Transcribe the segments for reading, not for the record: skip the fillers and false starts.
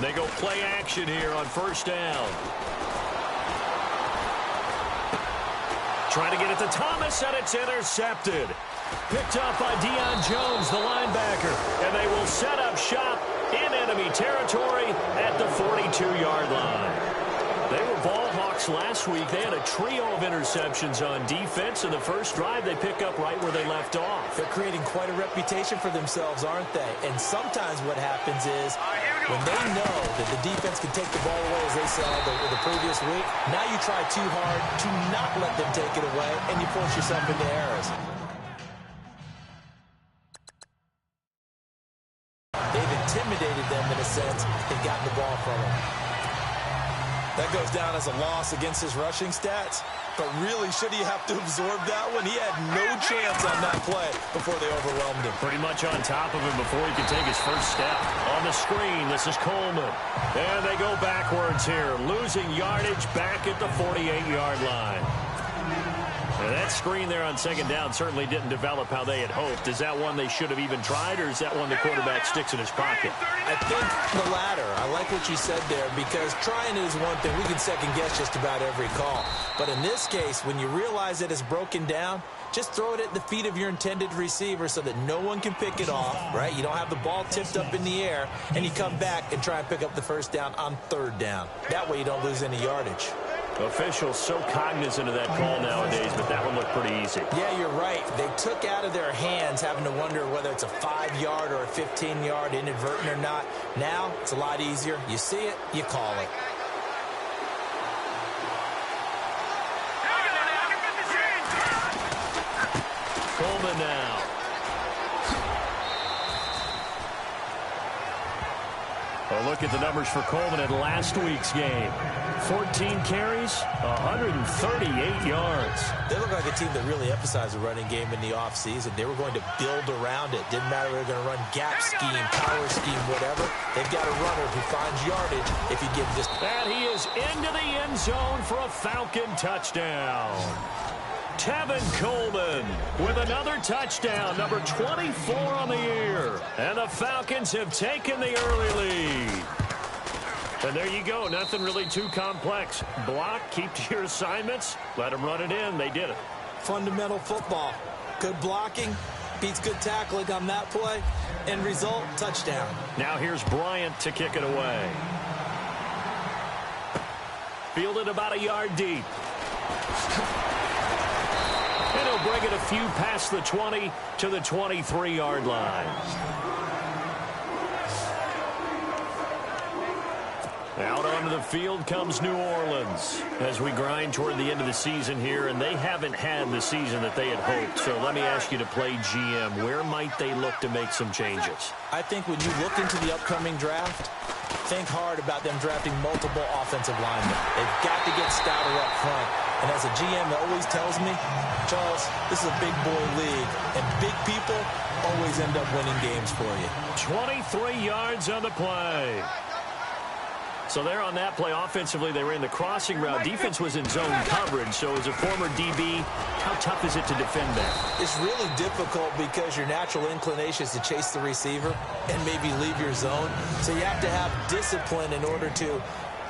They go play action here on first down. Trying to get it to Thomas, and it's intercepted. Picked up by Deion Jones, the linebacker. And they will set up shop in enemy territory at the 42-yard line. They were ball hawks last week. They had a trio of interceptions on defense. In the first drive, they pick up right where they left off. They're creating quite a reputation for themselves, aren't they? And sometimes what happens is when they know that the defense can take the ball away, as they saw the previous week, now you try too hard to not let them take it away, and you force yourself into errors. They've intimidated them in a sense and gotten the ball from them. That goes down as a loss against his rushing stats. But really, should he have to absorb that one? He had no chance on that play before they overwhelmed him. Pretty much on top of him before he could take his first step. On the screen, this is Coleman. And they go backwards here, losing yardage back at the 48-yard line. Now that screen there on second down certainly didn't develop how they had hoped. Is that one they should have even tried, or is that one the quarterback sticks in his pocket? I think the latter. I like what you said there, because trying is one thing. We can second-guess just about every call. But in this case, when you realize that it's broken down, just throw it at the feet of your intended receiver so that no one can pick it off, right? You don't have the ball tipped up in the air, and you come back and try and pick up the first down on third down. That way you don't lose any yardage. Officials so cognizant of that call nowadays, but that one looked pretty easy. Yeah, you're right. They took out of their hands having to wonder whether it's a 5-yard or a 15-yard, inadvertent or not. Now, it's a lot easier. You see it, you call it. Coleman now. A look at the numbers for Coleman in last week's game. 14 carries, 138 yards. They look like a team that really emphasized the running game in the offseason. They were going to build around it. Didn't matter if they were going to run gap scheme, power scheme, whatever. They've got a runner who finds yardage if you give him just... And he is into the end zone for a Falcon touchdown. Tevin Coleman with another touchdown, number 24 on the year. And the Falcons have taken the early lead. And there you go. Nothing really too complex. Block, keep to your assignments, let them run it in. They did it. Fundamental football. Good blocking beats good tackling on that play. End result, touchdown. Now here's Bryant to kick it away. Fielded about a yard deep. And he'll bring it a few past the 20 to the 23-yard line. Out onto the field comes New Orleans as we grind toward the end of the season here, and they haven't had the season that they had hoped. So let me ask you to play GM. Where might they look to make some changes? I think when you look into the upcoming draft, think hard about them drafting multiple offensive linemen. They've got to get stouter up front. And as a GM that always tells me, Charles, this is a big boy league, and big people always end up winning games for you. 23 yards on the play. So there on that play, offensively, they ran the crossing route. Defense was in zone coverage. So as a former DB, how tough is it to defend that? It's really difficult because your natural inclination is to chase the receiver and maybe leave your zone. So you have to have discipline in order to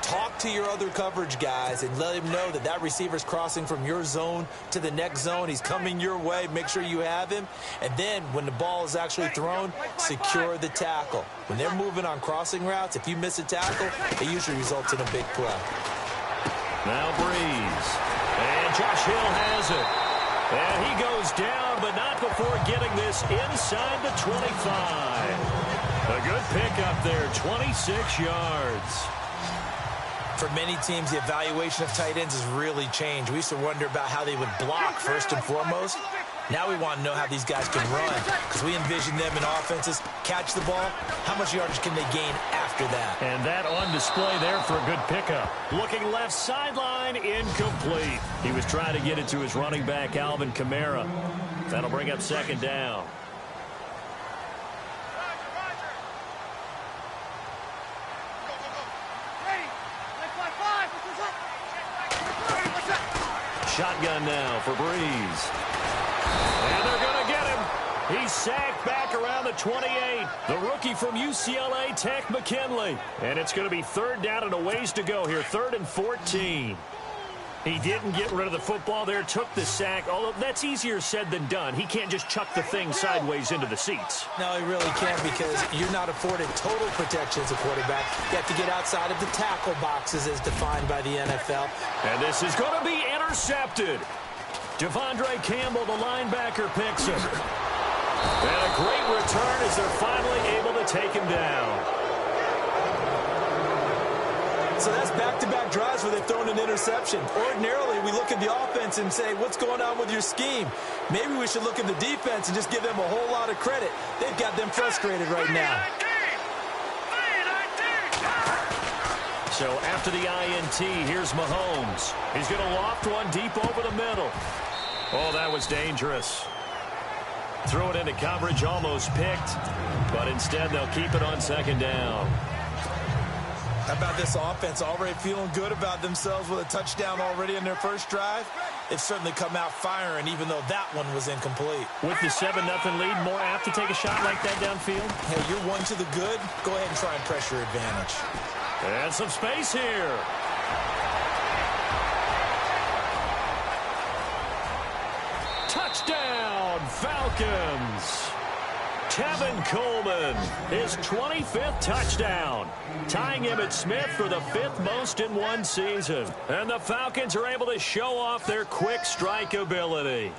talk to your other coverage guys and let him know that that receiver's crossing from your zone to the next zone. He's coming your way. Make sure you have him. And then when the ball is actually thrown, secure the tackle. When they're moving on crossing routes, if you miss a tackle, it usually results in a big play. Now Breeze. And Josh Hill has it. And he goes down, but not before getting this inside the 25. A good pickup there, 26 yards. For many teams, the evaluation of tight ends has really changed. We used to wonder about how they would block first and foremost. Now we want to know how these guys can run, because we envision them in offenses catch the ball. How much yardage can they gain after that? And that on display there for a good pickup. Looking left sideline, incomplete. He was trying to get it to his running back, Alvin Kamara. That'll bring up second down. Shotgun now for Breeze. And they're going to get him. He's sacked back around the 28. The rookie from UCLA, Tech McKinley. And it's going to be third down and a ways to go here, 3rd and 14. He didn't get rid of the football there, took the sack, although that's easier said than done. He can't just chuck the thing sideways into the seats. No, he really can't because you're not afforded total protection as a quarterback. You have to get outside of the tackle boxes as defined by the NFL. And this is going to be intercepted. Devondre Campbell, the linebacker, picks him. And a great return as they're finally able to take him down. So that's back-to-back drives where they've thrown an interception. Ordinarily, we look at the offense and say, what's going on with your scheme? Maybe we should look at the defense and just give them a whole lot of credit. They've got them frustrated right now. So after the INT, here's Mahomes. He's going to loft one deep over the middle. Oh, that was dangerous. Threw it into coverage, almost picked. But instead, they'll keep it on 2nd down. How about this offense already feeling good about themselves with a touchdown already in their first drive? They've certainly come out firing, even though that one was incomplete. With the 7-0 lead, more apt to take a shot like that downfield? Hey, you're one to the good. Go ahead and try and press your advantage. And some space here. Touchdown, Falcons. Tevin Coleman, his 25th touchdown, tying Emmitt Smith for the 5th most in one season. And the Falcons are able to show off their quick strike ability.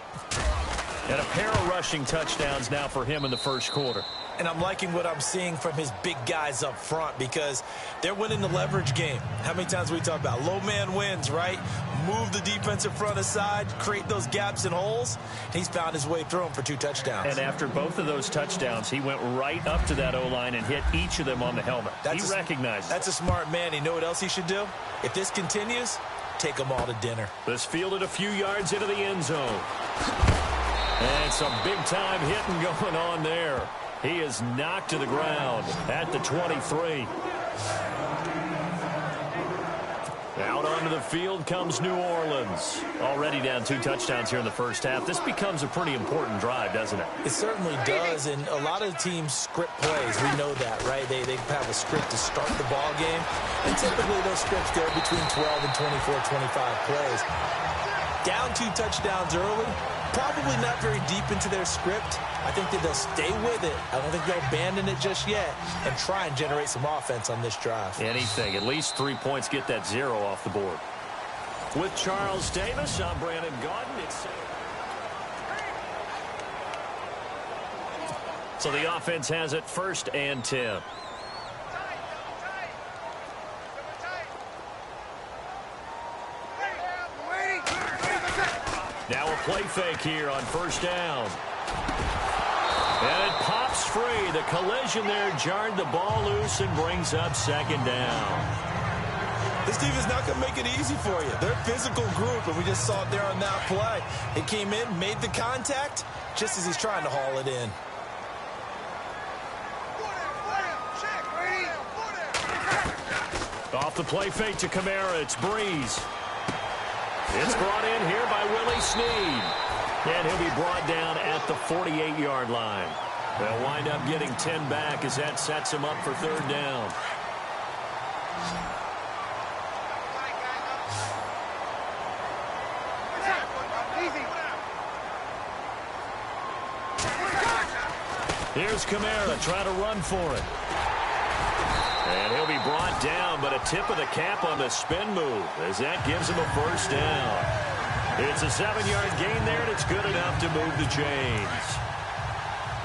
And a pair of rushing touchdowns now for him in the first quarter. And I'm liking what I'm seeing from his big guys up front because they're winning the leverage game. How many times we talk about low man wins, right? Move the defensive front aside, create those gaps and holes. He's found his way through them for 2 touchdowns. And after both of those touchdowns, he went right up to that O-line and hit each of them on the helmet. He recognized it. That's a smart man. You know what else he should do? If this continues, take them all to dinner. This fielded a few yards into the end zone. And some big-time hitting going on there. He is knocked to the ground at the 23. Out onto the field comes New Orleans. Already down 2 touchdowns here in the first half. This becomes a pretty important drive, doesn't it? It certainly does, and a lot of teams script plays. We know that, right? They have a script to start the ball game, and typically those scripts go between 12 and 24, 25 plays. Down 2 touchdowns early, probably not very deep into their script. I think that they'll stay with it. I don't think they'll abandon it just yet and try and generate some offense on this drive. Anything. At least 3 points, get that 0 off the board. With Charles Davis, I'm Brandon Gaudin. So the offense has it 1st and 10. Now a play fake here on 1st down. And it pops free. The collision there jarred the ball loose and brings up 2nd down. This team is not going to make it easy for you. They're a physical group, and we just saw it there on that play. It came in, made the contact, just as he's trying to haul it in. Off the play fake to Kamara, it's Breeze. It's brought in here by Willie Snead. And he'll be brought down at the 48-yard line. They'll wind up getting 10 back as that sets him up for 3rd down. Here's Kamara trying to run for it. And he'll be brought down, but a tip of the cap on the spin move as that gives him a 1st down. It's a 7-yard gain there, and it's good enough to move the chains.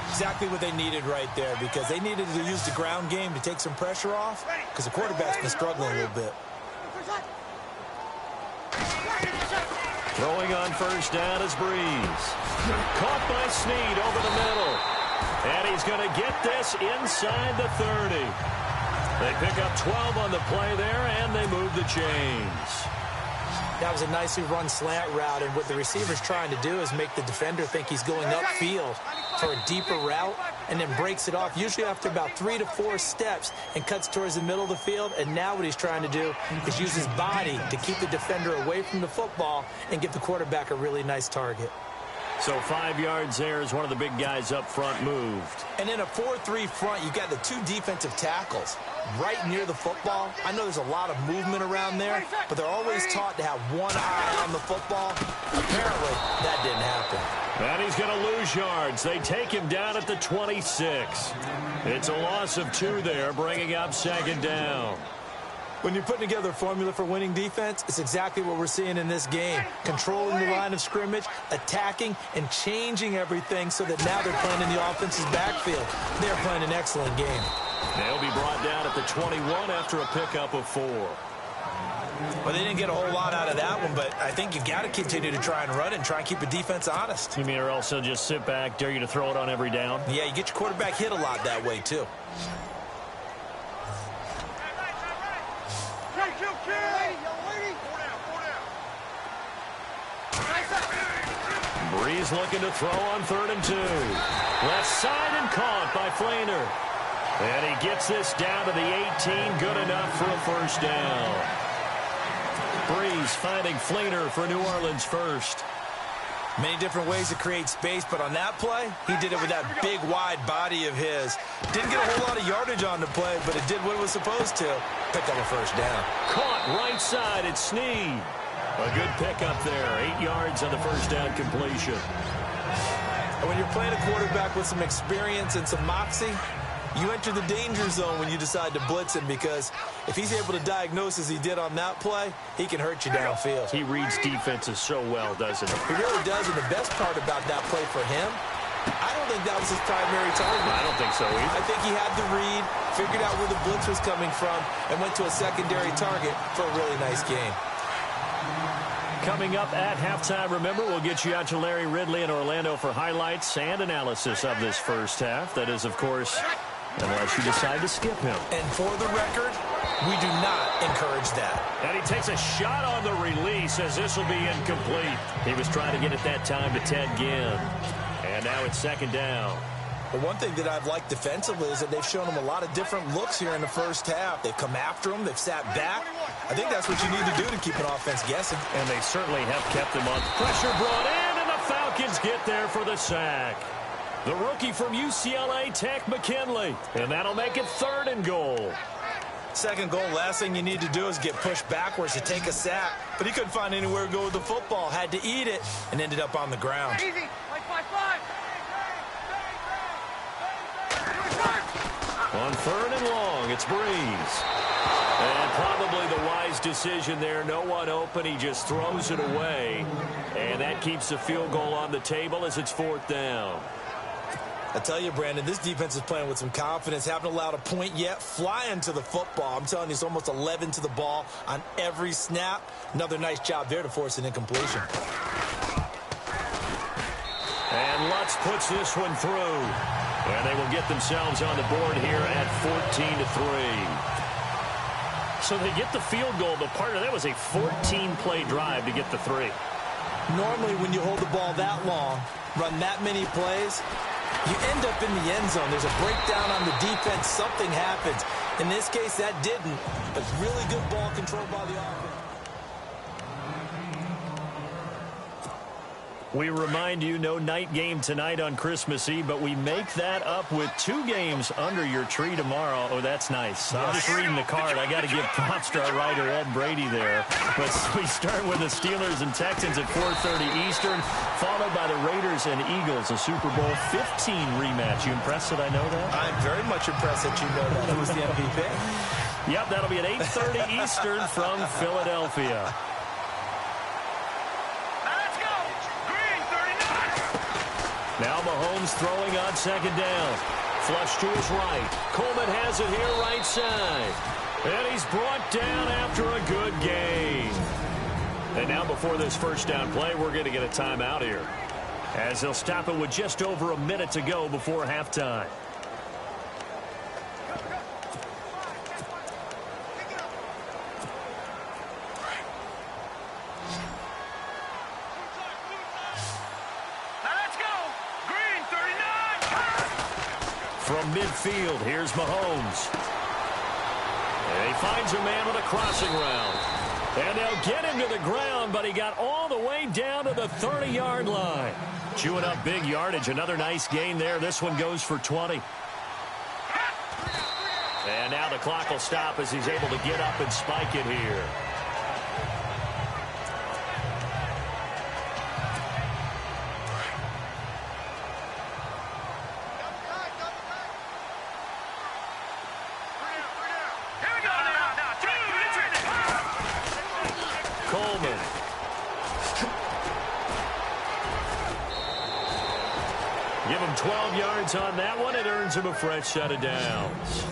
Exactly what they needed right there because they needed to use the ground game to take some pressure off because the quarterback's been struggling a little bit. Throwing on 1st down is Breeze. Caught by Snead over the middle. And he's going to get this inside the 30. They pick up 12 on the play there, and they move the chains. That was a nicely run slant route, and what the receiver's trying to do is make the defender think he's going upfield for a deeper route and then breaks it off, usually after about 3 to 4 steps, and cuts towards the middle of the field. And now what he's trying to do is use his body to keep the defender away from the football and give the quarterback a really nice target. So 5 yards there as one of the big guys up front moved. And in a 4-3 front, you've got the 2 defensive tackles right near the football. I know there's a lot of movement around there, but they're always taught to have one eye on the football. Apparently, that didn't happen. And he's going to lose yards. They take him down at the 26. It's a loss of 2 there, bringing up 2nd down. When you're putting together a formula for winning defense, it's exactly what we're seeing in this game. Controlling the line of scrimmage, attacking, and changing everything so that now they're playing in the offense's backfield. They're playing an excellent game. They'll be brought down at the 21 after a pickup of 4. Well, they didn't get a whole lot out of that one, but I think you've got to continue to try and run and try and keep the defense honest. You mean or else they'll just sit back, dare you to throw it on every down? Yeah, you get your quarterback hit a lot that way, too. Breeze looking to throw on 3rd and 2. Left side and caught by Flainer. And he gets this down to the 18. Good enough for a 1st down. Breeze finding Flainer for New Orleans first. Many different ways to create space, but on that play, he did it with that big, wide body of his. Didn't get a whole lot of yardage on the play, but it did what it was supposed to. Picked up a 1st down. Caught right side. It's Snead. A good pickup there. 8 yards on the 1st down completion. And when you're playing a quarterback with some experience and some moxie, you enter the danger zone when you decide to blitz him, because if he's able to diagnose as he did on that play, he can hurt you downfield. He reads defenses so well, doesn't he? He really does, and the best part about that play for him, I don't think that was his primary target. I don't think so either. I think he had the read, figured out where the blitz was coming from, and went to a secondary target for a really nice game. Coming up at halftime, remember, we'll get you out to Larry Ridley in Orlando for highlights and analysis of this first half. That is, of course, unless you decide to skip him. And for the record, we do not encourage that. And he takes a shot on the release as this will be incomplete. He was trying to get it that time to Ted Ginn. And now it's 2nd down. But one thing that I've liked defensively is that they've shown him a lot of different looks here in the first half. They've come after him. They've sat back. I think that's what you need to do to keep an offense guessing. And they certainly have kept him on. Pressure brought in, and the Falcons get there for the sack. The rookie from UCLA, Tech McKinley. And that'll make it 3rd and goal. 2nd goal, last thing you need to do is get pushed backwards to take a sack. But he couldn't find anywhere to go with the football. Had to eat it and ended up on the ground. Easy. 5-5-5. On 3rd and long, it's Breeze. And probably the wise decision there. No one open. He just throws it away. And that keeps the field goal on the table as it's 4th down. I tell you, Brandon, this defense is playing with some confidence. Haven't allowed a point yet. Flying to the football. I'm telling you, it's almost 11 to the ball on every snap. Another nice job there to force an incompletion. And Lutz puts this one through. And they will get themselves on the board here at 14-3. So they get the field goal, but part of that was a 14-play drive to get the 3. Normally, when you hold the ball that long, run that many plays, you end up in the end zone. There's a breakdown on the defense. Something happens. In this case, that didn't. But really good ball control by the offense. We remind you, no night game tonight on Christmas Eve, but we make that up with 2 games under your tree tomorrow. Oh, that's nice. I'm just reading the card. I got to give props to our writer, Ed Brady, there. But we start with the Steelers and Texans at 4:30 Eastern, followed by the Raiders and Eagles, a Super Bowl 15 rematch. You impressed that I know that? I'm very much impressed that you know that. Who was the MVP? Yep, that'll be at 8:30 Eastern from Philadelphia. Now Mahomes throwing on 2nd down. Flush to his right. Coleman has it here right side. And he's brought down after a good gain. And now before this 1st down play, we're going to get a timeout here, as they'll stop it with just over a minute to go before halftime. From midfield, here's Mahomes. And he finds a man with a crossing route. And they'll get him to the ground, but he got all the way down to the 30-yard line. Chewing up big yardage. Another nice gain there. This one goes for 20. And now the clock will stop as he's able to get up and spike it here. Coleman. Give him 12 yards on that one. It earns him a fresh set of downs.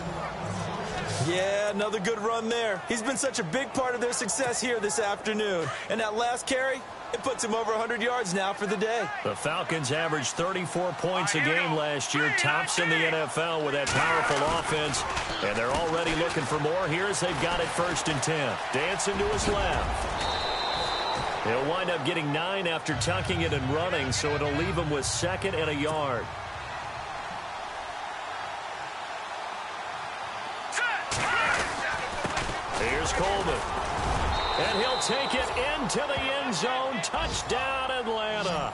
Yeah, another good run there. He's been such a big part of their success here this afternoon. And that last carry, it puts him over 100 yards now for the day. The Falcons averaged 34 points a game last year, tops in the NFL with that powerful offense. And they're already looking for more here as they've got it 1st and 10. Dancing to his left. He'll wind up getting 9 after tucking it and running, so it'll leave him with 2nd and a yard. Here's Coleman. And he'll take it into the end zone. Touchdown, Atlanta.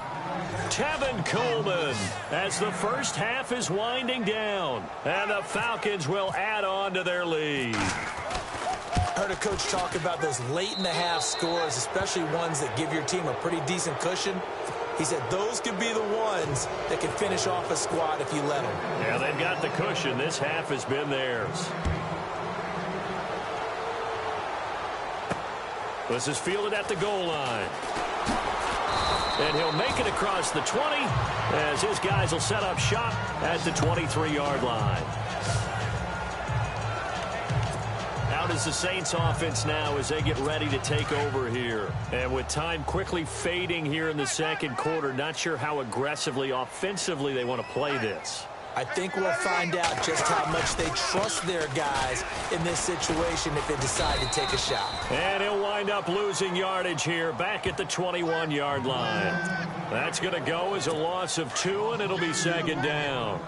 Tevin Coleman as the first half is winding down. And the Falcons will add on to their lead. I heard a coach talk about those late-in-the-half scores, especially ones that give your team a pretty decent cushion. He said those could be the ones that can finish off a squad if you let them. Yeah, they've got the cushion. This half has been theirs. This is fielded at the goal line. And he'll make it across the 20 as his guys will set up shop at the 23-yard line. Out is the Saints offense now as they get ready to take over here. And with time quickly fading here in the second quarter, not sure how aggressively, offensively they want to play this. I think we'll find out just how much they trust their guys in this situation if they decide to take a shot. And he'll wind up losing yardage here back at the 21-yard line. That's going to go as a loss of 2, and it'll be 2nd down.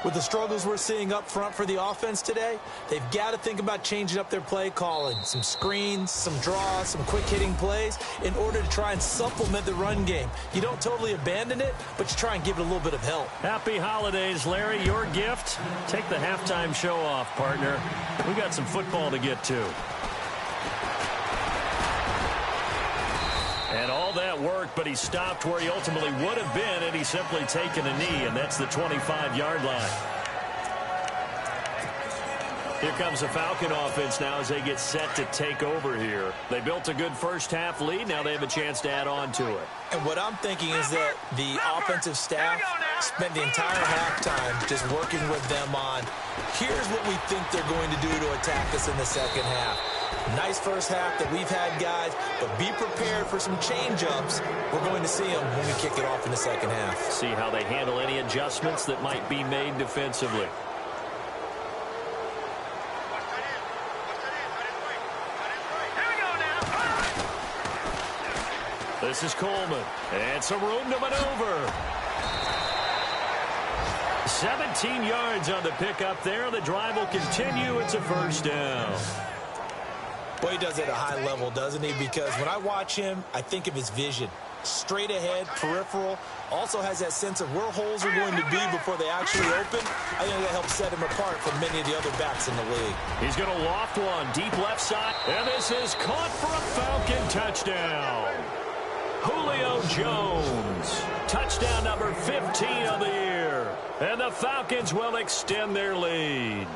With the struggles we're seeing up front for the offense today, they've got to think about changing up their play calling. Some screens, some draws, some quick-hitting plays in order to try and supplement the run game. You don't totally abandon it, but you try and give it a little bit of help. Happy holidays, Larry. Your gift? Take the halftime show off, partner. We got some football to get to. And all that work, but he stopped where he ultimately would have been had he simply taken a knee, and that's the 25-yard line. Here comes the Falcon offense now as they get set to take over here. They built a good first-half lead. Now they have a chance to add on to it. And what I'm thinking is that the offensive staff spent the entire halftime just working with them on, here's what we think they're going to do to attack us in the second half. Nice first half that we've had, guys, but be prepared for some change-ups. We're going to see them when we kick it off in the second half. See how they handle any adjustments that might be made defensively. This is Coleman, and some room to maneuver. 17 yards on the pickup there. The drive will continue. It's a 1st down. Boy, he does it at a high level, doesn't he? Because when I watch him, I think of his vision. Straight ahead, peripheral. Also has that sense of where holes are going to be before they actually open. I think that helps set him apart from many of the other backs in the league. He's going to loft one deep left side. And this is caught for a Falcon touchdown. Julio Jones. Touchdown number 15 of the year. And the Falcons will extend their lead.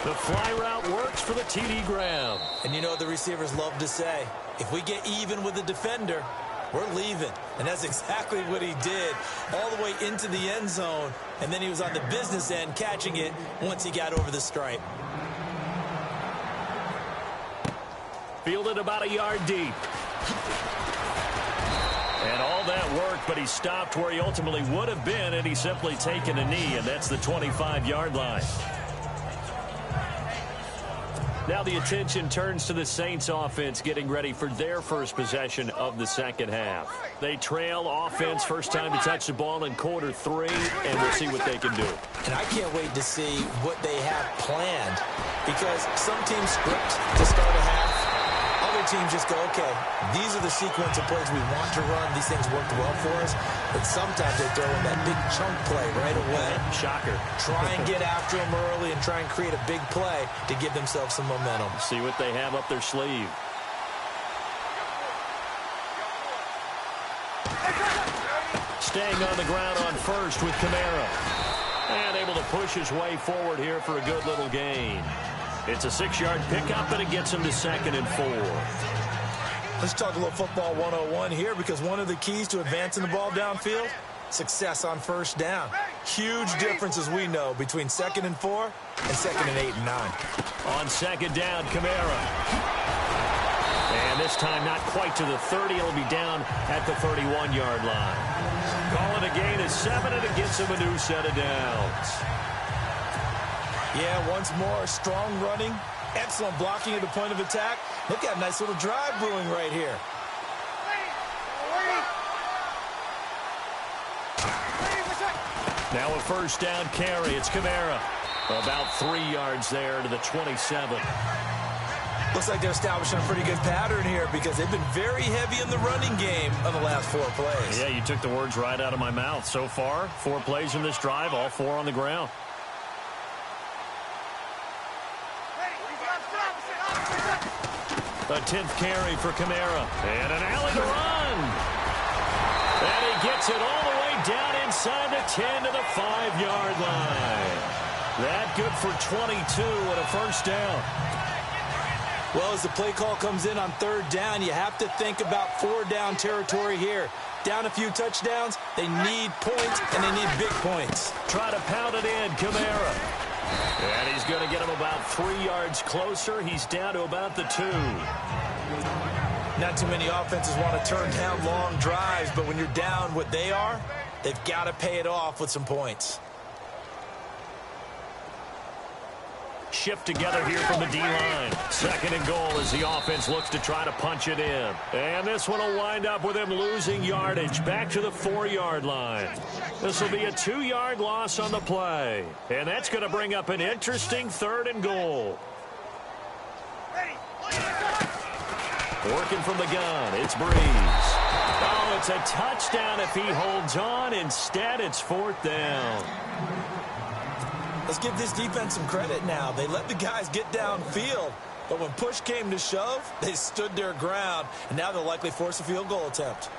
The fly route works for the TD grab. And you know what the receivers love to say? If we get even with the defender, we're leaving. And that's exactly what he did all the way into the end zone. And then he was on the business end catching it once he got over the stripe. Fielded about a yard deep. And all that work, but he stopped where he ultimately would have been had he simply taken a knee, and that's the 25-yard line. Now the attention turns to the Saints offense getting ready for their first possession of the second half. They trail offense first time to touch the ball in quarter 3, and we'll see what they can do. And I can't wait to see what they have planned, because some teams script to start a half. Other teams just go, okay, these are the sequence of plays we want to run. These things worked well for us. But sometimes they throw in that big chunk play right away. Shocker. Try and get after them early and try and create a big play to give themselves some momentum. See what they have up their sleeve. Staying on the ground on first with Kamara. And able to push his way forward here for a good little gain. It's a 6-yard pickup, and it gets him to 2nd and 4. Let's talk a little football 101 here, because one of the keys to advancing the ball downfield, success on first down. Huge difference, as we know, between 2nd and 4 and 2nd and 8 and 9. On 2nd down, Kamara. And this time not quite to the 30. It'll be down at the 31-yard line. Calling a gain of 7, and it gets him a new set of downs. Yeah, once more, strong running, excellent blocking at the point of attack. Look at a nice little drive brewing right here. Now a first down carry. It's Kamara. About 3 yards there to the 27. Looks like they're establishing a pretty good pattern here, because they've been very heavy in the running game on the last 4 plays. Yeah, you took the words right out of my mouth. So far, 4 plays in this drive, all 4 on the ground. A 10th carry for Kamara. And an alley to run. And he gets it all the way down inside the 10 to the 5-yard line. That good for 22 and a first down. Well, as the play call comes in on 3rd down, you have to think about 4-down territory here. Down a few touchdowns, they need points, and they need big points. Try to pound it in, Kamara. And he's going to get him about 3 yards closer. He's down to about the 2. Not too many offenses want to turn down long drives, but when you're down what they are, they've got to pay it off with some points. Shift together here from the D-line. 2nd and goal as the offense looks to try to punch it in. And this one will wind up with him losing yardage back to the 4-yard line. This will be a 2-yard loss on the play. And that's going to bring up an interesting 3rd and goal. Working from the gun, it's Breeze. Oh, it's a touchdown if he holds on. Instead, it's 4th down. Let's give this defense some credit now. They let the guys get downfield, but when push came to shove, they stood their ground, and now they'll likely force a field goal attempt.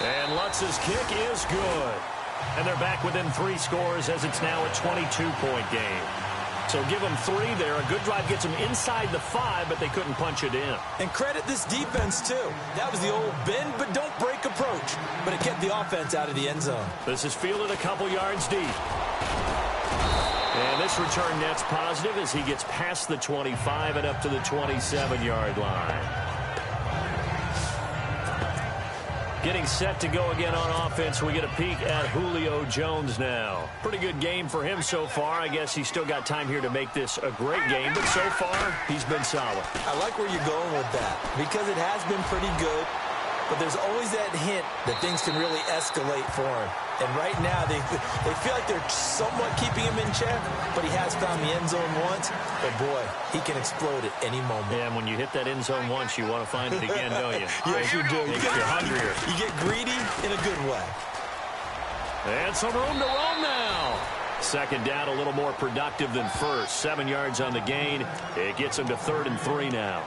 And Lutz's kick is good. And they're back within 3 scores as it's now a 22-point game. So give them 3 there. A good drive gets them inside the 5, but they couldn't punch it in. And credit this defense, too. That was the old bend but don't break approach. But it kept the offense out of the end zone. This is fielded a couple yards deep. And this return net's positive as he gets past the 25 and up to the 27-yard line. Getting set to go again on offense. We get a peek at Julio Jones now. Pretty good game for him so far. I guess he's still got time here to make this a great game, but so far, he's been solid. I like where you're going with that, because it has been pretty good, but there's always that hint that things can really escalate for him. And right now, they feel like they're somewhat keeping him in check, but he has found the end zone once. But, boy, he can explode at any moment. Yeah, and when you hit that end zone once, you want to find it again, don't you? Yes, you do. Makes you hungrier. You get greedy in a good way. And some room to roam now. 2nd down, a little more productive than first. 7 yards on the gain. It gets him to 3rd and 3 now.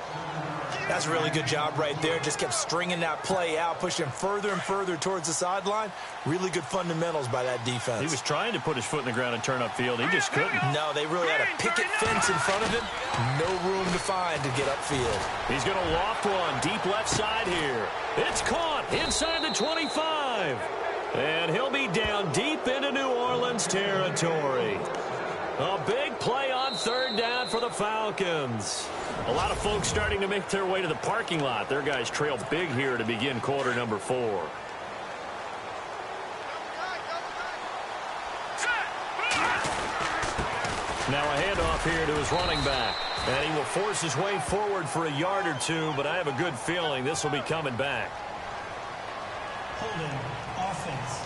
That's a really good job right there. Just kept stringing that play out, pushing him further and further towards the sideline. Really good fundamentals by that defense. He was trying to put his foot in the ground and turn upfield. He just couldn't. No, they really had a picket fence in front of him. No room to find to get upfield. He's going to loft one deep left side here. It's caught inside the 25. And he'll be down deep into New Orleans territory. A big play on 3rd down for the Falcons. A lot of folks starting to make their way to the parking lot. Their guys trail big here to begin quarter number 4. Now a handoff here to his running back. And he will force his way forward for a yard or 2, but I have a good feeling this will be coming back. Holding offense.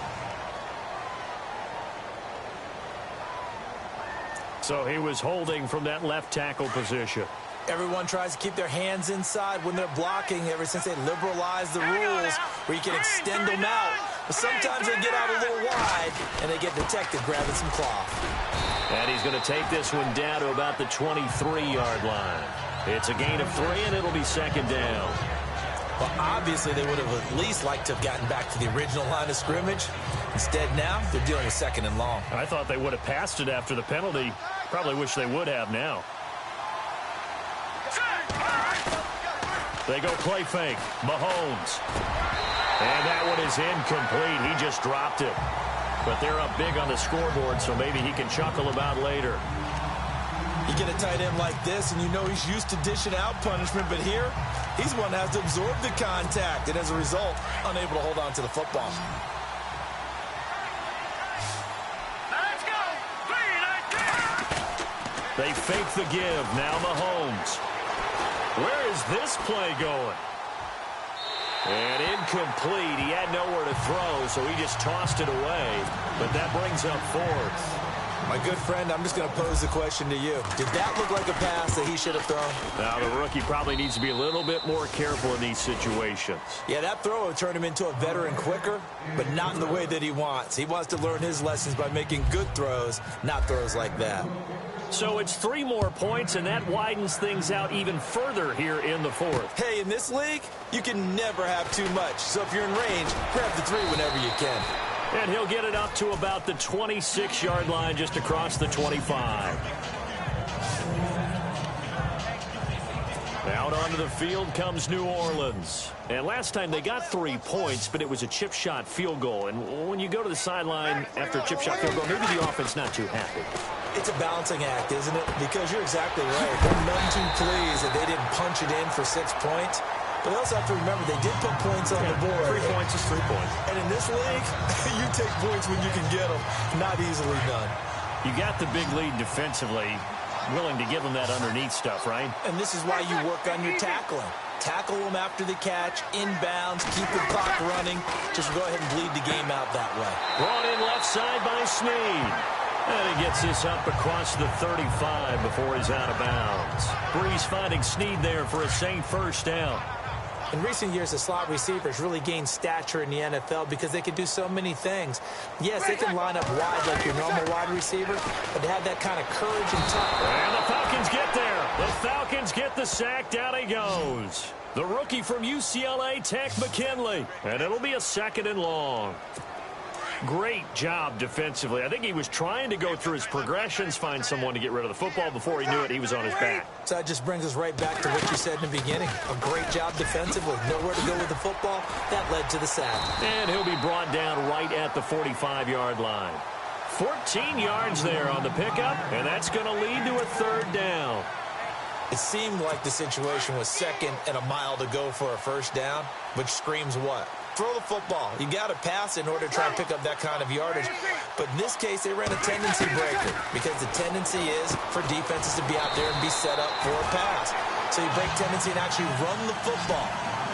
So he was holding from that left tackle position. Everyone tries to keep their hands inside when they're blocking ever since they liberalized the rules where you can extend them out. But sometimes they get out a little wide, and they get detected grabbing some cloth. And he's going to take this one down to about the 23-yard line. It's a gain of 3, and it'll be second down. Well, obviously, they would have at least liked to have gotten back to the original line of scrimmage. Instead, now, they're dealing with second and long. I thought they would have passed it after the penalty. Probably wish they would have now. They go play fake. Mahomes. And that one is incomplete. He just dropped it. But they're up big on the scoreboard, so maybe he can chuckle about later. You get a tight end like this, and you know he's used to dishing out punishment, but here, he's one that has to absorb the contact, and as a result, unable to hold on to the football. Let's go. They fake the give. Now Mahomes. Where is this play going? And incomplete. He had nowhere to throw, so he just tossed it away. But that brings up fourth. My good friend, I'm just going to pose the question to you. Did that look like a pass that he should have thrown? Now, the rookie probably needs to be a little bit more careful in these situations. Yeah, that throw would turn him into a veteran quicker, but not in the way that he wants. He wants to learn his lessons by making good throws, not throws like that. So it's 3 more points, and that widens things out even further here in the fourth. Hey, in this league, you can never have too much. So if you're in range, grab the 3 whenever you can. And he'll get it up to about the 26-yard line, just across the 25. Out onto the field comes New Orleans. And last time they got 3 points, but it was a chip shot field goal. And when you go to the sideline after a chip shot field goal, maybe the offense not too happy. It's a balancing act, isn't it? Because you're exactly right. They're none too pleased that they didn't punch it in for 6 points. But they also have to remember they did put points on the board. 3 points is 3 points. And in this league, you take points when you can get them. Not easily done. You got the big lead defensively. Willing to give them that underneath stuff, right? And this is why you work on your tackling. Tackle them after the catch, inbounds, keep the clock running. Just go ahead and bleed the game out that way. Brought in left side by Snead. And he gets this up across the 35 before he's out of bounds. Breeze finding Snead there for a Saint first down. In recent years, the slot receivers really gained stature in the NFL because they can do so many things. Yes, they can line up wide like your normal wide receiver, but they have that kind of courage and toughness. And the Falcons get there. The Falcons get the sack. Down he goes. The rookie from UCLA, Tech McKinley. And it'll be a 2nd and long. Great job defensively. I think he was trying to go through his progressions, find someone to get rid of the football. Before he knew it, he was on his back. So that just brings us right back to what you said in the beginning. A great job defensively. Nowhere to go with the football. That led to the sack. And he'll be brought down right at the 45-yard line. 14 yards there on the pickup, and that's going to lead to a 3rd down. It seemed like the situation was 2nd and a mile to go for a 1st down, which screams what? Throw the football. You got to pass in order to try and pick up that kind of yardage. But in this case, they ran a tendency breaker because the tendency is for defenses to be out there and be set up for a pass. So you break tendency and actually run the football.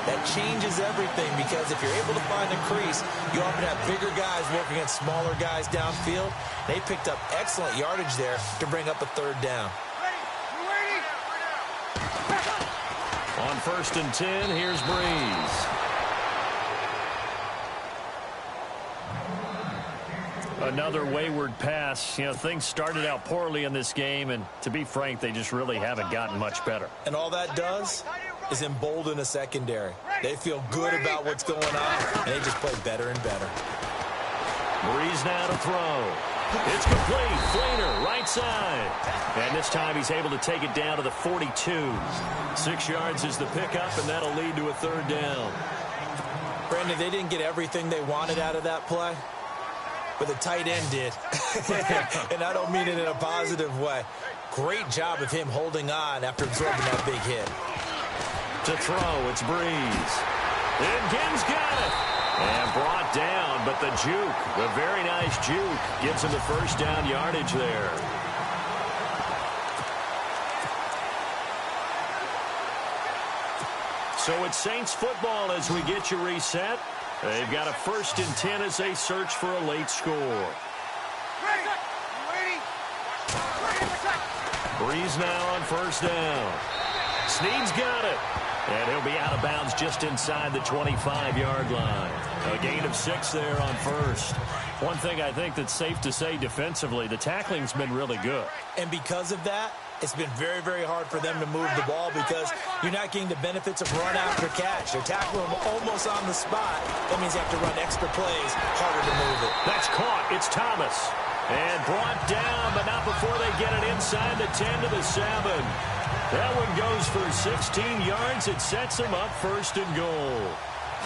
That changes everything because if you're able to find a crease, you often have bigger guys working against smaller guys downfield. They picked up excellent yardage there to bring up a 3rd down. On 1st and 10, here's Breeze. Another wayward pass. You know, things started out poorly in this game, and to be frank, they just really haven't gotten much better. And all that does is embolden a secondary. They feel good about what's going on, and they just play better and better. Breeze now to throw. It's complete. Flater, right side. And this time he's able to take it down to the 42. 6 yards is the pickup, and that'll lead to a 3rd down. Brandon, they didn't get everything they wanted out of that play, but the tight end did. And I don't mean it in a positive way. Great job of him holding on after absorbing that big hit. To throw, it's Breeze. And Gibbs got it. And brought down, but the juke, the very nice juke, gives him the 1st down yardage there. So it's Saints football as we get you reset. They've got a 1st and 10 as they search for a late score. Breeze now on 1st down. Snead's got it. And he'll be out of bounds just inside the 25-yard line. A gain of 6 there on first. One thing I think that's safe to say defensively, the tackling's been really good. And because of that, it's been very, very hard for them to move the ball because you're not getting the benefits of run after catch. They're tackling them almost on the spot. That means you have to run extra plays, harder to move it. That's caught. It's Thomas. And brought down, but not before they get it inside the 10 to the 7. That one goes for 16 yards. It sets him up first and goal.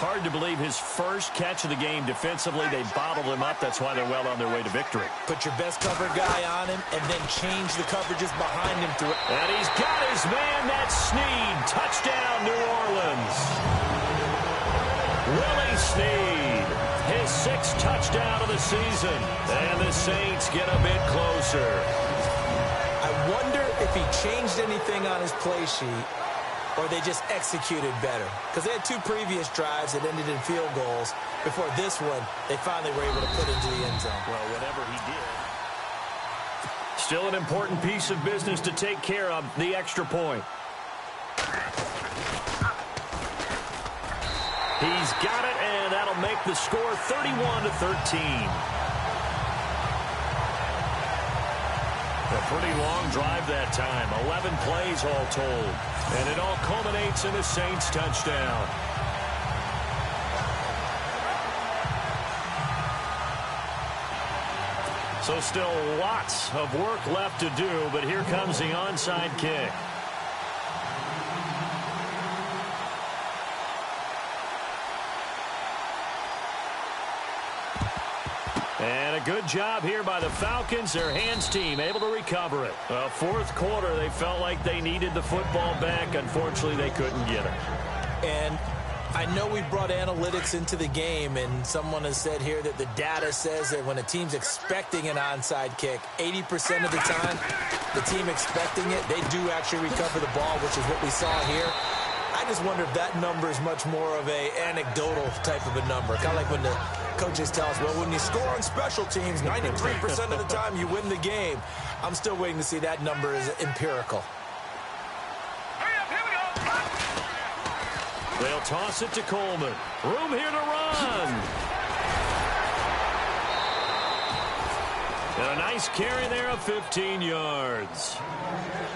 Hard to believe his first catch of the game defensively. They bottled him up. That's why they're well on their way to victory. Put your best cover guy on him and then change the coverages behind him through it. And he's got his man. That's Snead. Touchdown, New Orleans. Willie Snead. His 6th touchdown of the season. And the Saints get a bit closer. I wonder if he changed anything on his play sheet or they just executed better. Because they had 2 previous drives that ended in field goals. Before this one, they finally were able to put into the end zone. Well, whatever he did. Still an important piece of business to take care of, the extra point. He's got it, and that'll make the score 31-13. A pretty long drive that time. 11 plays all told. And it all culminates in a Saints touchdown. So still lots of work left to do, but here comes the onside kick. And a good job here by the Falcons, their hands team, able to recover it. Well, 4th quarter, they felt like they needed the football back. Unfortunately, they couldn't get it. And I know we brought analytics into the game, and someone has said here that the data says that when a team's expecting an onside kick, 80% of the time, the team expecting it, they do actually recover the ball, which is what we saw here. I just wonder if that number is much more of a anecdotal type of a number. Kind of like when the coaches tell us, well, when you score on special teams, 93% of the time you win the game. I'm still waiting to see that number is empirical. They'll toss it to Coleman. Room here to run. And a nice carry there of 15 yards.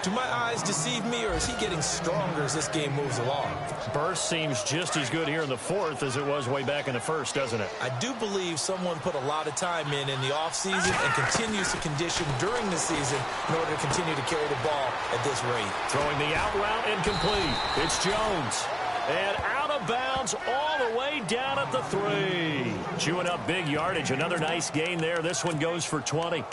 Do my eyes deceive me, or is he getting stronger as this game moves along? Burst seems just as good here in the 4th as it was way back in the 1st, doesn't it? I do believe someone put a lot of time in the offseason and continues to condition during the season in order to continue to carry the ball at this rate. Throwing the out route incomplete. It's Jones. And out of bounds all the way down at the 3. Chewing up big yardage. Another nice gain there. This one goes for 20.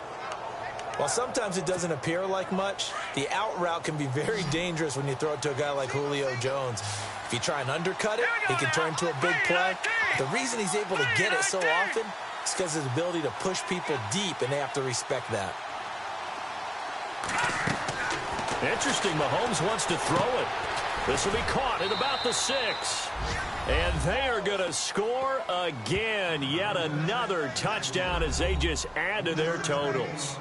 While sometimes it doesn't appear like much, the out route can be very dangerous when you throw it to a guy like Julio Jones. If you try and undercut it, he can turn to a big play. The reason he's able to get it so often is because of his ability to push people deep, and they have to respect that. Interesting. Mahomes wants to throw it. This will be caught at about the 6. And they are going to score again. Yet another touchdown as they just add to their totals.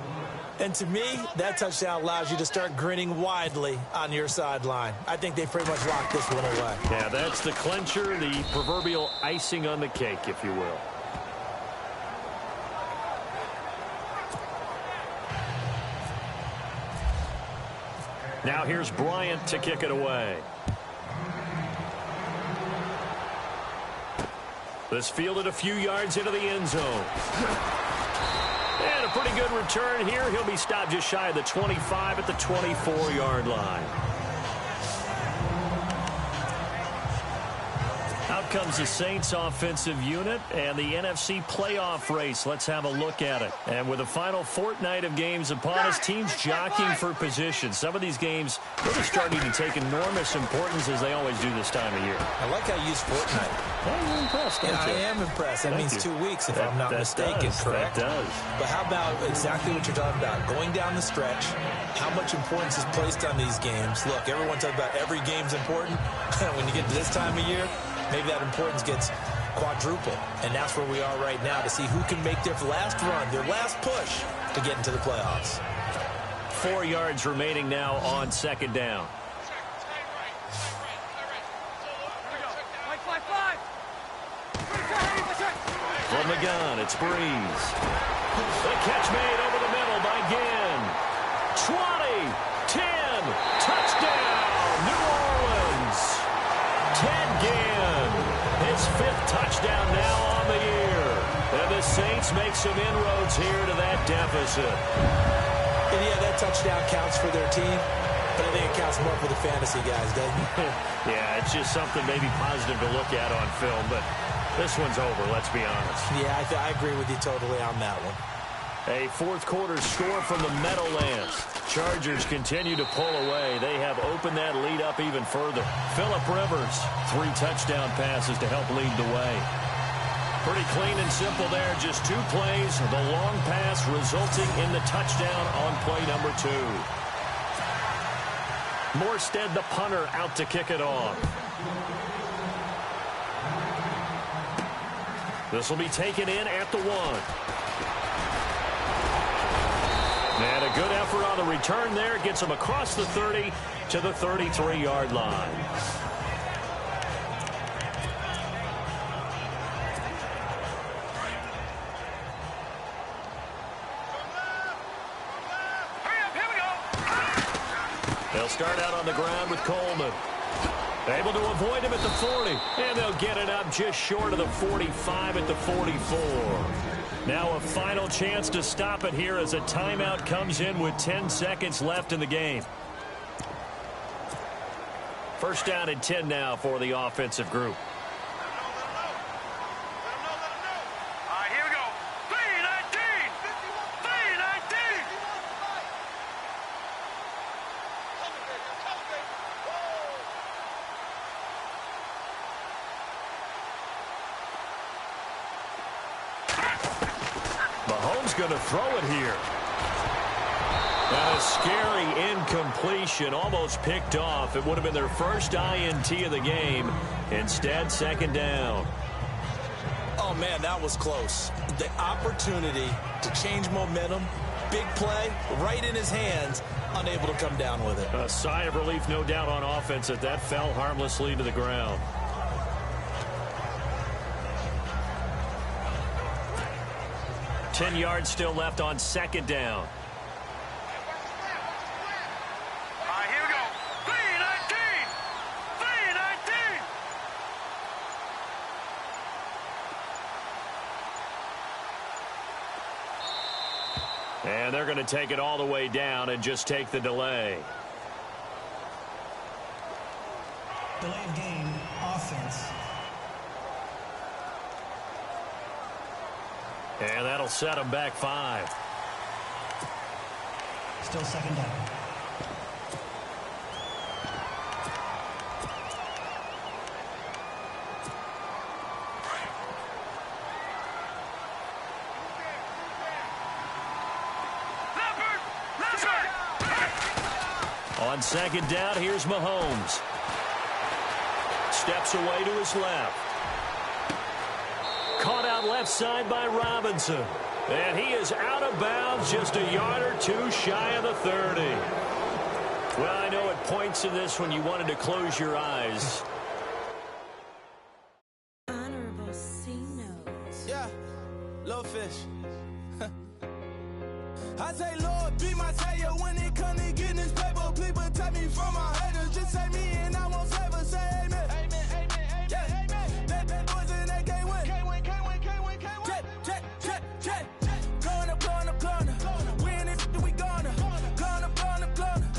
And to me, that touchdown allows you to start grinning widely on your sideline. I think they pretty much locked this one away. Yeah, that's the clincher, the proverbial icing on the cake, if you will. Now here's Bryant to kick it away. This fielded a few yards into the end zone. And a pretty good return here. He'll be stopped just shy of the 25 at the 24-yard line. Out comes the Saints offensive unit and the NFC playoff race. Let's have a look at it. And with the final fortnight of games upon us, teams jockeying for position. Some of these games really starting to take enormous importance as they always do this time of year. I like how you use fortnight. Well, you're impressed, don't you? I am impressed. That means 2 weeks, if I'm not mistaken, correct? That does. But how about exactly what you're talking about? Going down the stretch, how much importance is placed on these games? Look, everyone talks about every game's important. When you get to this time of year, maybe that importance gets quadruple. And that's where we are right now to see who can make their last run, their last push to get into the playoffs. 4 yards remaining now on second down. the gun, it's Breeze. The catch made over the middle by Ginn. 20, 10, touchdown, New Orleans. Ted Ginn, his 5th touchdown now on the year. And the Saints make some inroads here to that deficit. And yeah, that touchdown counts for their team, but I think it counts more for the fantasy guys, doesn't it? Yeah, it's just something maybe positive to look at on film, but this one's over, let's be honest. Yeah, I agree with you totally on that one. A fourth-quarter score from the Meadowlands. Chargers continue to pull away. They have opened that lead up even further. Phillip Rivers, 3 touchdown passes to help lead the way. Pretty clean and simple there. Just 2 plays. The long pass resulting in the touchdown on play number 2. Morstead, the punter, out to kick it off. This will be taken in at the 1. And a good effort on the return there. Gets him across the 30 to the 33-yard line. They'll start out on the ground with Coleman. Able to avoid him at the 40. And they'll get it up just short of the 45 at the 44. Now a final chance to stop it here as a timeout comes in with 10 seconds left in the game. First down and 10 now for the offensive group. Going to throw it here. And a scary incompletion, almost picked off. It would have been their first INT of the game. Instead, 2nd down. Oh, man, that was close. The opportunity to change momentum, big play, right in his hands, unable to come down with it. A sigh of relief, no doubt, on offense that that fell harmlessly to the ground. 10 yards still left on 2nd down. Here we go. 3-19. 3-19. And they're going to take it all the way down and just take the delay. Delayed game, offense. And that'll set them back 5. Still 2nd down. On 2nd down, here's Mahomes. Steps away to his left. Caught out left side by Robinson. And he is out of bounds just a yard or 2 shy of the 30. Well, I know at points in this when you wanted to close your eyes. Honorable C notes. Yeah, low fish. I say, Lord, be my savior when it comes to getting this paper. Please protect me from my haters. Just say me and I won't save us. Say amen. Amen, amen, amen, yeah. Amen. That boys and they can't win. Can't win, can't win, can't win, can't win. Check, check, check, check. Going up, going up, going up. We in it, we gonna. Going up, going up, going up.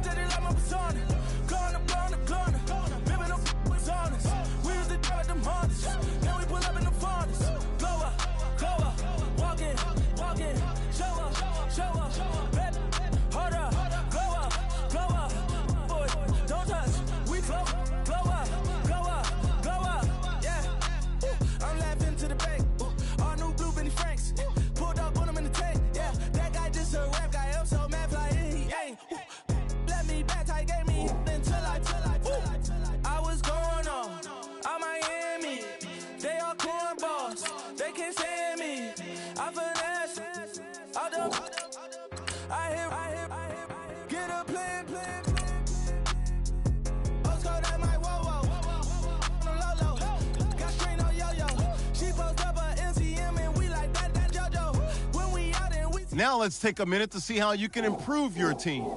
Tell it like my persona. Going up, going up, going up. Remember them was honest. We was the drive them hardest. Now we pull up in the farthest. Go up, walk in, show up, show up, baby, hold up, go up, boy, don't touch, we float, blow up, yeah, I'm laughing to the bank, all new blue Benny Franks, pulled up on him in the tank, yeah, that guy just a rap guy, I'm so mad, fly in, he ain't, let me back, I gave me, until I was going on Miami, they all cornballs, they can't stand me, I finesse, I hear, get a plan. Postcode at my whoa, on the low. Got strain on yo-yo. She post up a MCM Now let's take a minute to see how you can improve your team.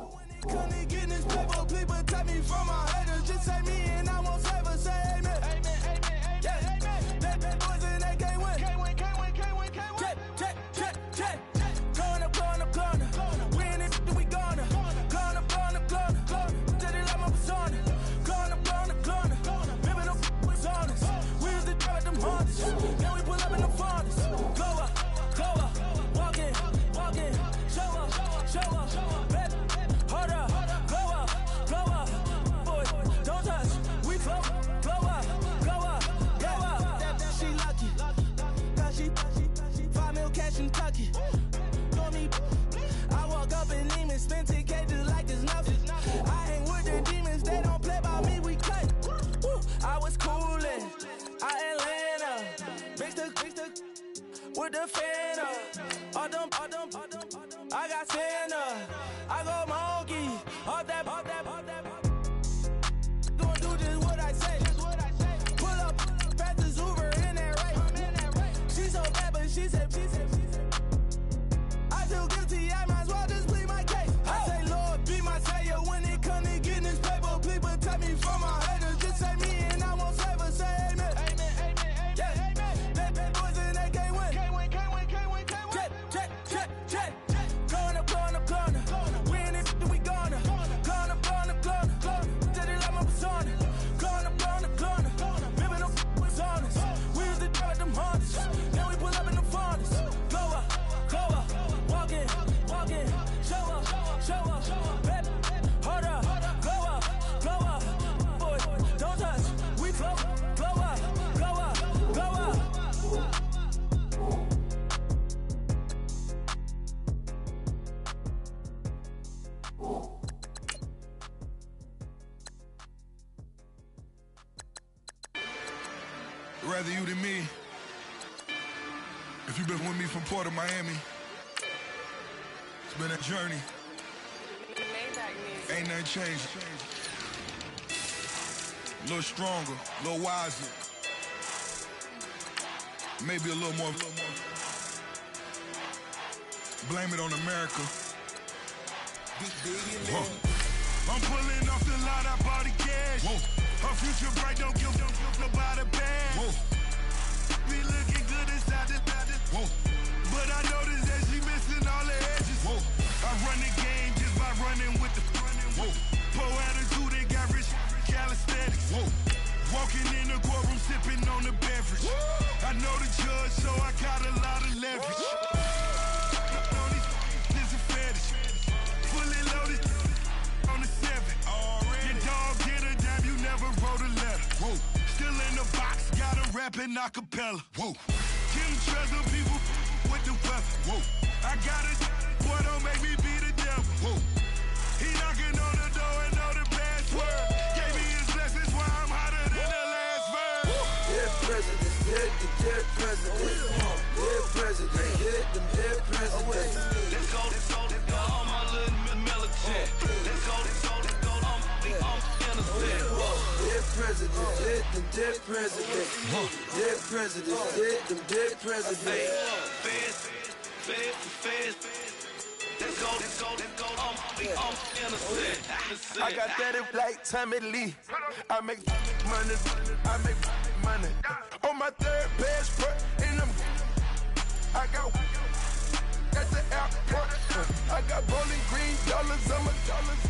With the fan up, I got Santa, I go monkey, all that, gonna do just what I say, pull up, past the Uber in that race, she so bad but she said, I feel guilty, I might as well just plead my case, I say Lord be my savior, when it come to getting this paper, please protect me from my haters, just say me and I won't save her, say amen, yeah, that boys in that game win. Rather you than me. If you've been with me from Port of Miami, it's been a journey. Ain't nothing changed. A little stronger, a little wiser. Maybe a little more. Blame it on America. I'm pulling off the lot, I bought the cash. Whoa. Her future bright, don't give nobody bad. Whoa. Be looking good inside this. Whoa. But I noticed that she missing all the edges. Whoa. I run the game just by running with the Whoa. Poor attitude, they got rich calisthenics. Whoa. Walking in the courtroom, sipping on the beverage. Whoa. I know the judge, so I got a lot of leverage. This is fetish. Fully loaded on the 7. Your dog get a dime, you never wrote a letter. Whoa. Still in the box, gotta rap in acapella. Whoa. Kim treasure people with the weapon. Whoa. I got it, boy, don't make me be the devil. Whoa. He knocking on the door and know the password. Gave me his blessings while I'm hotter than the last verse. Dead presidents, dead presidents. Dead presidents, dead presidents. Let's go, all my little militant. Let's go, I'm innocent. Dead presidents, dead presidents. Dead presidents, dead presidents. Feds. Let's go, I'm innocent. I got that in like Tommy Lee. I make money. On my third passport, and I got at the airport. I got bowling green dollars on my dollars.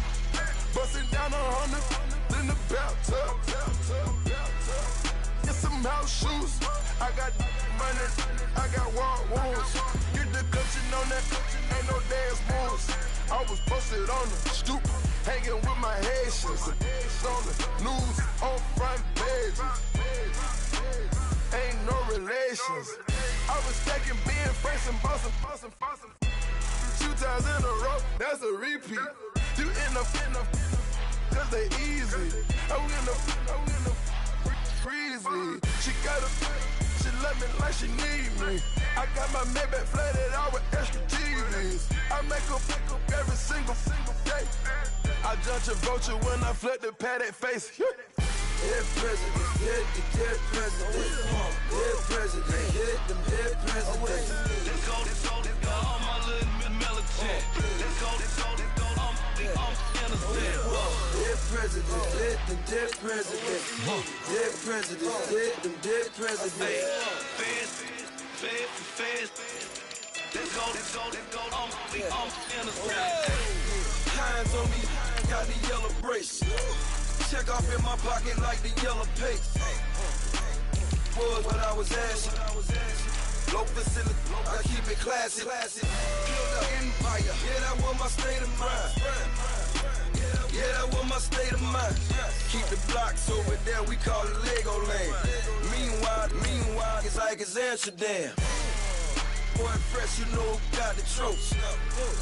Busting down 100 in the bathtub. Get some house shoes. I got money. I got war wounds. Get the coaching on that. Ain't no dance moves. I was posted on the stoop, hanging with my Haitians. On the news, on front pages. Ain't no relations. I was stacking being Franks and Boston. 2 times in a row, that's a repeat. You end up, cause they easy. I'm in the breezy. She love me like she need me. I got my Maybach flooded out with extra TVs. I make up every single day. I judge a vulture when I flip the paddock face. Dead presidents, dead presidents. Dead presidents, dead presidents. Let's go, all my little Let's go, innocent. Dead president, dead them dead president. Dead president, dead them dead president. Fast. Let's go, innocent. Hands on me, got the yellow brace. Check off in my pocket like the yellow paste. Was what I was asking. Low facility, I keep it classy. Build an empire, yeah, that was my state of mind. Yeah, that was my state of mind. Keep the blocks over there, we call it Lego land. Meanwhile, it's like it's Amsterdam. Boy, fresh, you know who got the trophy.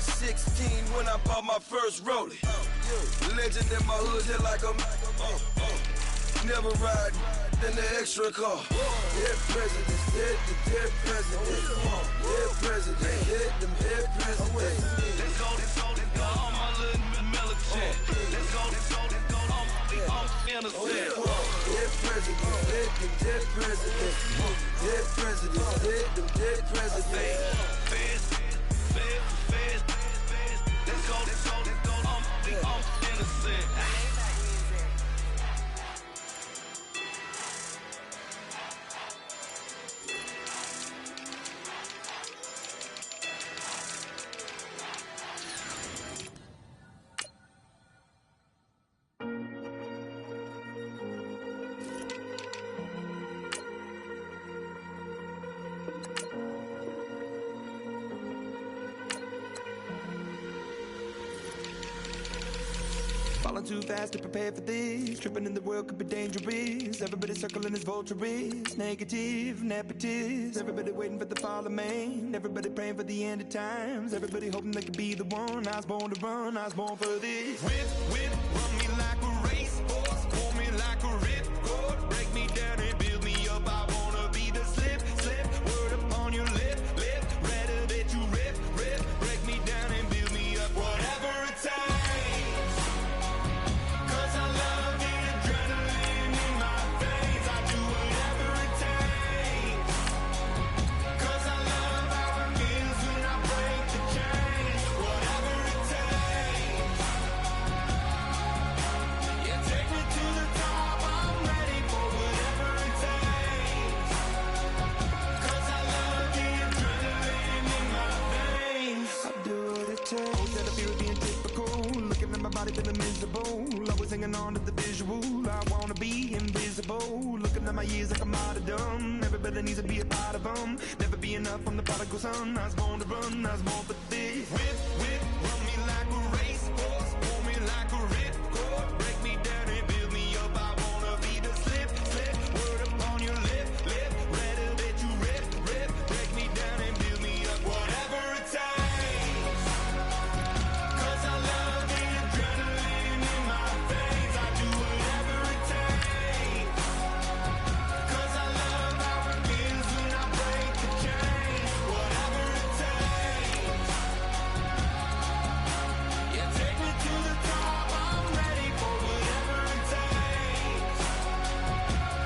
16 when I bought my first rollie. Legend in my hood, just like a never ride in the extra car. Dead presidents, dead presidents. Dead presidents, dead presidents. Let's go, all my little militant. Let's go, innocent. Dead presidents, dead presidents. Dead presidents, dead presidents. Fast. Let's go, innocent. Falling too fast to prepare for this. Tripping in the world could be dangerous. Everybody circling as vultures. Negative, nepotist. Everybody waiting for the fall of man. Everybody praying for the end of times. Everybody hoping they could be the one. I was born to run, I was born for this. Whip, run me like a racehorse. Pull me like a ripcord. Break me down and build me up. I wanna be the slip. Word upon your lip. Rather that you rip. Break me down and build me up. Whatever it takes. Feeling miserable, always hanging on to the visual. I wanna be invisible, looking at my years like a martyrdom. Everybody needs to be a part of them. Never be enough from the prodigal son. I was born to run, I was born for this. Whip, run me like a racehorse. Pull me like a ripcord. Break me down and build me up. I wanna be the slip. Word upon your lip. Rather that you rip. Break me down and build me up. Whatever it takes. 'Cause I love the adrenaline in my veins. I do whatever it takes. 'Cause I love how it feels when I break the chain. Whatever it takes. Yeah, take me to the top. I'm ready for whatever it takes.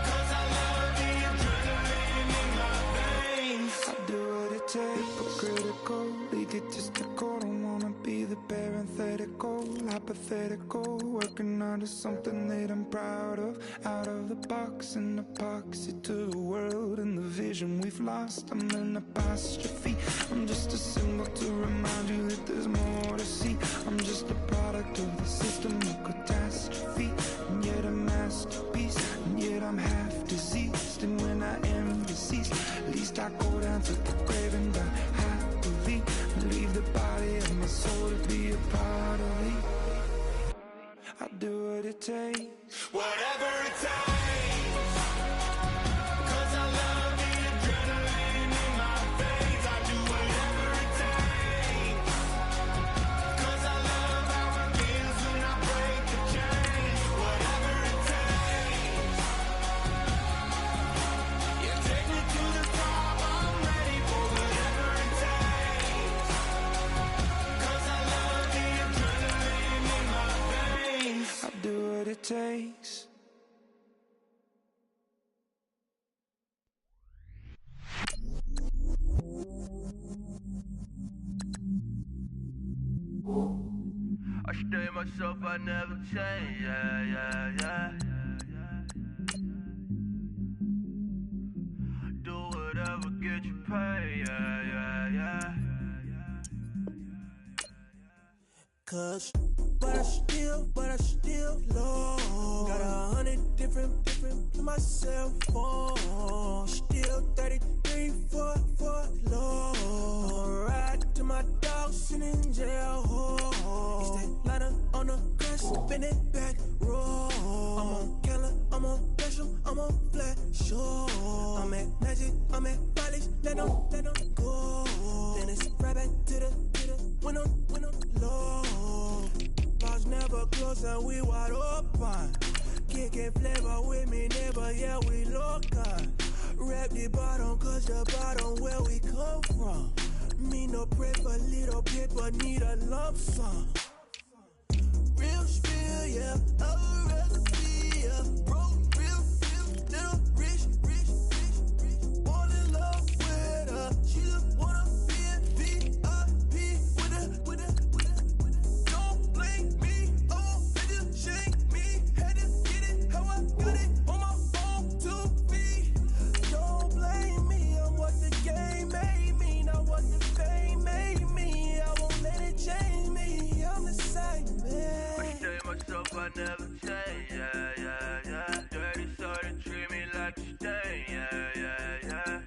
'Cause I love the adrenaline in my veins. I do what it takes. Go critical, egotistical. Don't wanna be the parenthetical, hypothetical. Working onto something that I'm proud of. Out of the box, an epoxy to the world and the vision we've lost. I'm an apostrophe. I'm just a symbol to remind you that there's more to see. I'm just a product of the system of catastrophe, and yet a masterpiece, and yet I'm half diseased. And when I am deceased, at least I go down to the grave and die happily. Leave the body of my soul to be a part of me. I do what it takes. Whatever it takes. 'Cause I love the adrenaline in my veins. I do whatever it takes. 'Cause I love how it feels when I break the chain. Whatever it takes. Yeah, take me to the top. I'm ready for whatever it takes. 'Cause I love the adrenaline in my veins. I do what it takes. I stay myself, I never change, yeah. Do whatever, get you paid, yeah. Cause, but I still low. Got 100 different to my cell phone. Still 33 for low. Ride to my dog sitting in jail. Stay lighter on the grass, spin it back, roll. I'm on Keller, I'm on Besham, I'm on Flat Shore. I'm at Magic, I'm at Follies, let them go. Then it's right back to the when I'm low. Bars never close and we wide open. Kicking flavor with me, neighbor, yeah, we local. Rap the bottom, cause the bottom where we come from. Me no pray for little paper, need a lump sum. Real spill, yeah, a recipe, yeah. Broke, real, little rich. Fall in love with her. She just wanna be a VIP with her. Don't blame me, oh, they just shake me. Had to get it, how I got it on my phone to be. Don't blame me, I'm what the game made me, not what the fame made me. I won't let it change me, I'm the same man. I stay myself, I never change, yeah. Dirty so they treat me like a stain, yeah.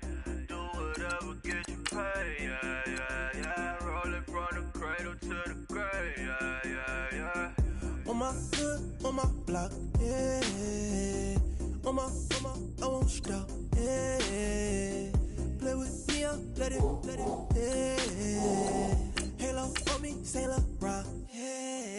Do whatever, get you paid, yeah. Rolling from the cradle to the grave, yeah. On my hood, on my block, yeah. On my, I won't stop, yeah. Play with me, I'll let it, yeah. Halo on me, Saint Laurent, yeah.